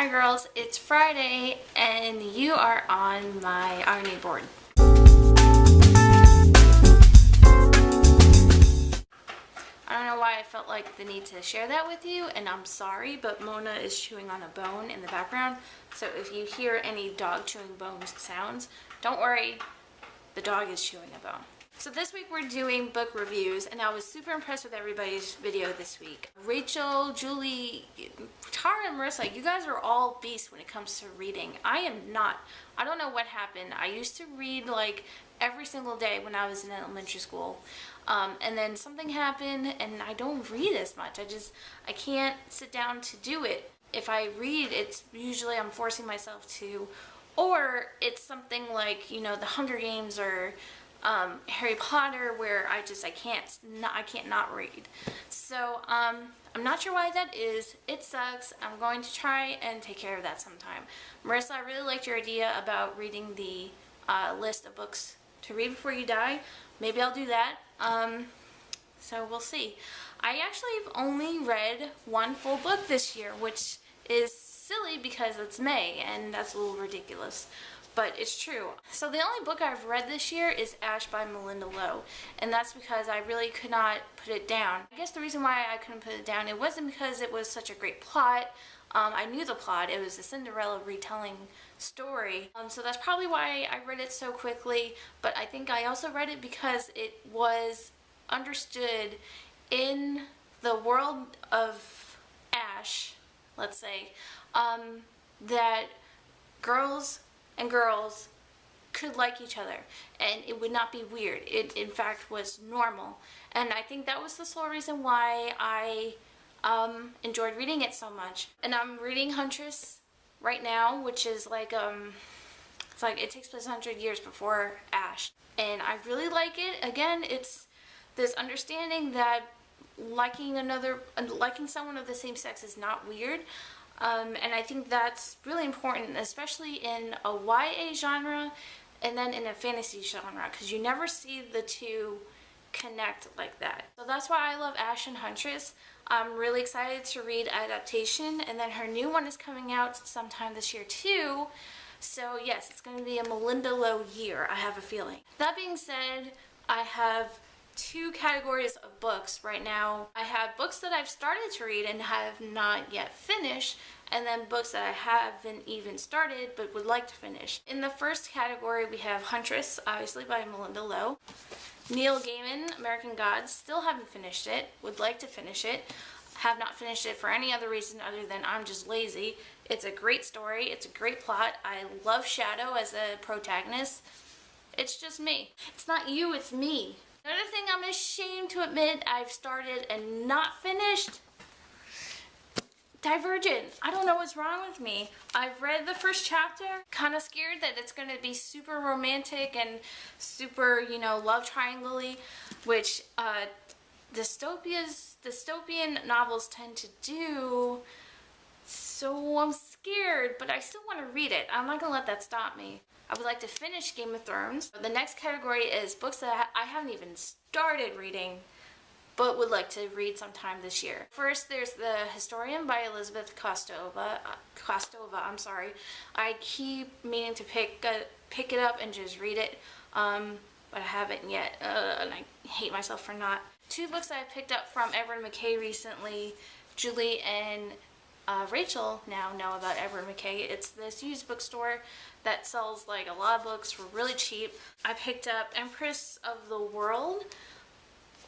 Hi girls, it's Friday and you are on my ironing board. I don't know why I felt like the need to share that with you, and I'm sorry, but Mona is chewing on a bone in the background, so if you hear any dog chewing bone sounds, don't worry, the dog is chewing a bone. So this week we're doing book reviews, and I was super impressed with everybody's video this week. Rachel, Julie, Tara, and Marissa, you guys are all beasts when it comes to reading. I am not. I don't know what happened. I used to read like every single day when I was in elementary school. And then something happened and I don't read as much. I can't sit down to do it. If I read, it's usually I'm forcing myself to, or it's something like, you know, the Hunger Games or Harry Potter, where I can't not read. So I'm not sure why that is. It sucks. I'm going to try and take care of that sometime. Marissa, I really liked your idea about reading the list of books to read before you die. Maybe I'll do that. So we'll see. I actually have only read one full book this year, which is silly because it's May, and that's a little ridiculous. But it's true. So the only book I've read this year is Ash by Melinda Lo, and that's because I really could not put it down. I guess the reason why I couldn't put it down, it wasn't because it was such a great plot. I knew the plot. It was a Cinderella retelling story. So that's probably why I read it so quickly, but I think I also read it because it was understood in the world of Ash, let's say, that girls and girls could like each other and it would not be weird. It in fact was normal, and I think that was the sole reason why I enjoyed reading it so much. And I'm reading Huntress right now, which is like it's like it takes place 100 years before Ash, and I really like it. Again, it's this understanding that liking someone of the same sex is not weird. And I think that's really important, especially in a YA genre and then in a fantasy genre, because you never see the two connect like that. So that's why I love Ash and Huntress. I'm really excited to read Adaptation, and then her new one is coming out sometime this year too. So yes, it's going to be a Melinda Lo year, I have a feeling. That being said, I have two categories of books right now. I have books that I've started to read and have not yet finished, and then books that I haven't even started but would like to finish. In the first category, we have Huntress, obviously by Melinda Lo. Neil Gaiman, American Gods, still haven't finished it, would like to finish it. Have not finished it for any other reason other than I'm just lazy. It's a great story, it's a great plot. I love Shadow as a protagonist. It's just me. It's not you, it's me. Another thing I'm ashamed to admit I've started and not finished, Divergent. I don't know what's wrong with me. I've read the first chapter, kind of scared that it's going to be super romantic and super, you know, love triangle-y, which dystopian novels tend to do. So I'm scared, but I still want to read it. I'm not going to let that stop me. I would like to finish Game of Thrones. The next category is books that I haven't even started reading, but would like to read sometime this year. First, there's The Historian by Elizabeth Kostova. I keep meaning to pick it up and just read it, but I haven't yet, and I hate myself for not. Two books that I picked up from Edward McKay recently. Julie and Rachel now know about Edward McKay. It's this used bookstore that sells like a lot of books for really cheap. I picked up Empress of the World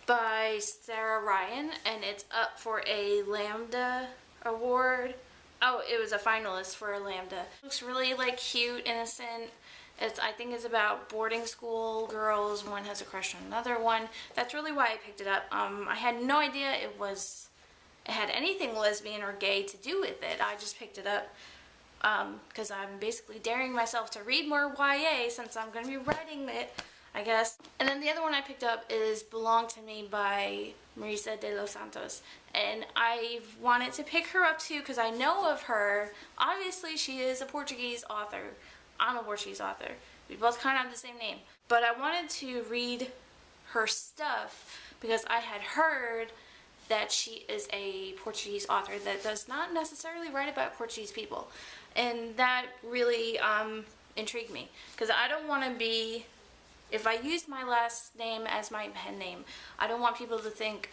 by Sarah Ryan, and it's up for a Lambda award. Oh, it was a finalist for a Lambda. It looks really like cute, innocent. I think it's about boarding school girls. One has a crush on another one. That's really why I picked it up. I had no idea it had anything lesbian or gay to do with it. I just picked it up because I'm basically daring myself to read more YA since I'm going to be writing it, I guess. And then the other one I picked up is Belong to Me by Marisa de los Santos. And I've wanted to pick her up too because I know of her. Obviously she is a Portuguese author. I'm a Portuguese author. We both kind of have the same name. But I wanted to read her stuff because I had heard that she is a Portuguese author that does not necessarily write about Portuguese people. And that really intrigued me, because I don't want to be, if I use my last name as my pen name, I don't want people to think,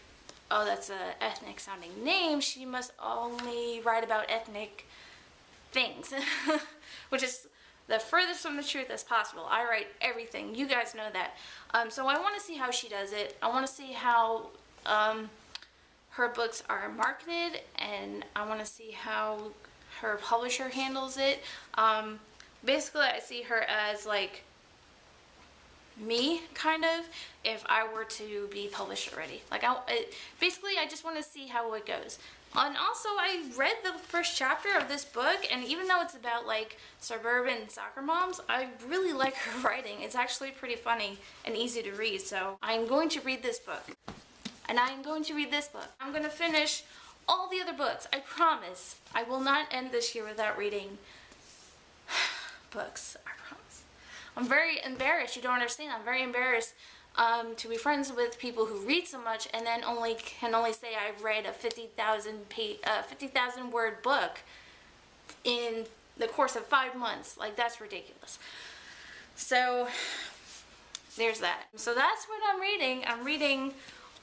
oh, that's an ethnic sounding name, she must only write about ethnic things, which is the furthest from the truth as possible. I write everything. You guys know that. So I want to see how she does it. I want to see how her books are marketed, and I want to see how her publisher handles it. Basically, I see her as like me, kind of, if I were to be published already. Like, basically, I just want to see how it goes. And also, I read the first chapter of this book, and even though it's about, like, suburban soccer moms, I really like her writing. It's actually pretty funny and easy to read, so I'm going to read this book. And I am going to read this book. I'm going to finish all the other books. I promise. I will not end this year without reading books. I promise. I'm very embarrassed. You don't understand. I'm very embarrassed to be friends with people who read so much and then can only say I've read a 50,000 word book in the course of 5 months. Like, that's ridiculous. So there's that. So that's what I'm reading. I'm reading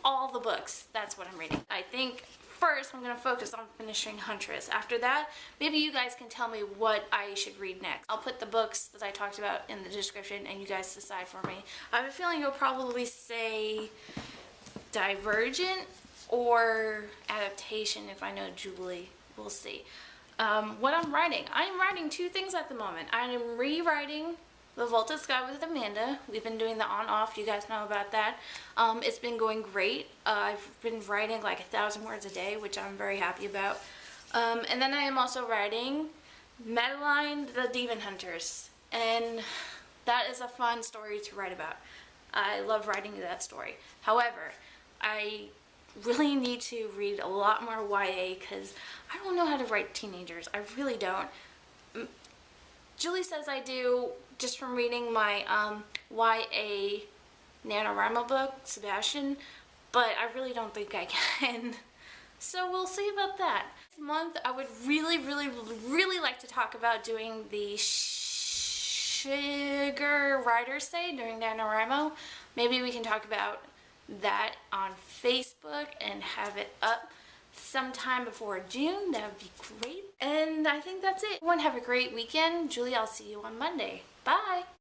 all the books. That's what I'm reading. I think first I'm going to focus on finishing Huntress. After that, maybe you guys can tell me what I should read next. I'll put the books that I talked about in the description and you guys decide for me. I have a feeling you'll probably say Divergent or Adaptation if I know Julie. We'll see. What I'm writing. I'm writing 2 things at the moment. I am rewriting The Vaulted Sky with Amanda. We've been doing the on-off. You guys know about that. It's been going great. I've been writing like 1,000 words a day, which I'm very happy about. And then I am also writing Madeline the Demon Hunters. And that is a fun story to write about. I love writing that story. However, I really need to read a lot more YA because I don't know how to write teenagers. I really don't. Julie says I do just from reading my YA NaNoWriMo book, Sebastian, but I really don't think I can. So we'll see about that. This month I would really like to talk about doing the Sugar Writers Day during NaNoWriMo. Maybe we can talk about that on Facebook and have it up sometime before June. That would be great. And I think that's it. Everyone have a great weekend. Julie, I'll see you on Monday. Bye.